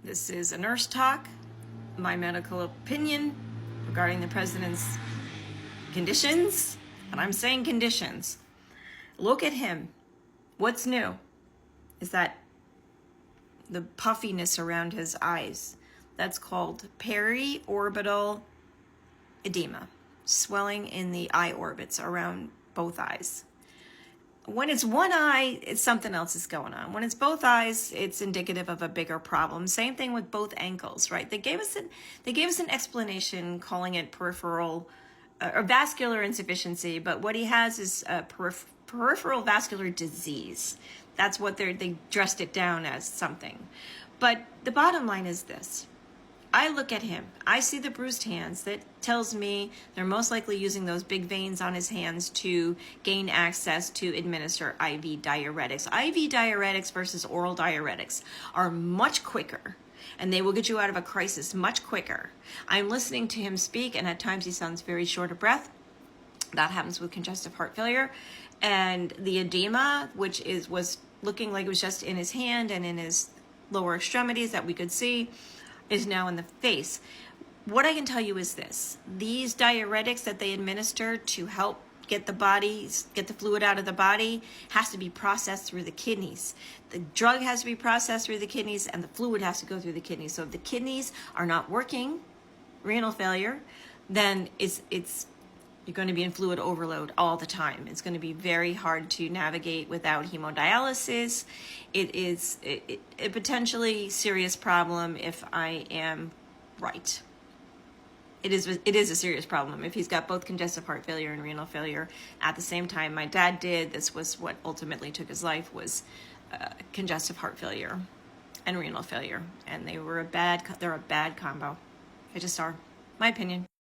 This is a nurse talk, my medical opinion regarding the president's conditions, and I'm saying conditions. Look at him. What's new is that the puffiness around his eyes. That's called periorbital edema, swelling in the eye orbits around both eyes. When it's one eye, it's something else is going on. When it's both eyes, it's indicative of a bigger problem. Same thing with both ankles, right? They gave us an explanation calling it peripheral or vascular insufficiency, but what he has is peripheral vascular disease. That's what they dressed it down as something. But the bottom line is this. I look at him. I see the bruised hands. That tells me they're most likely using those big veins on his hands to gain access to administer IV diuretics. IV diuretics versus oral diuretics are much quicker, and they will get you out of a crisis much quicker. I'm listening to him speak, and at times he sounds very short of breath. That happens with congestive heart failure. And the edema, which was looking like it was just in his hand and in his lower extremities that we could see, is now in the face. What I can tell you is this. These diuretics that they administer to help get the fluid out of the body has to be processed through the kidneys. The drug has to be processed through the kidneys, and the fluid has to go through the kidneys. So if the kidneys are not working, renal failure, then you're going to be in fluid overload all the time. It's going to be very hard to navigate without hemodialysis. It is a potentially serious problem if I am right. It is a serious problem if he's got both congestive heart failure and renal failure at the same time. My dad did. This was what ultimately took his life, was congestive heart failure and renal failure, and they're a bad combo. They just are. My opinion.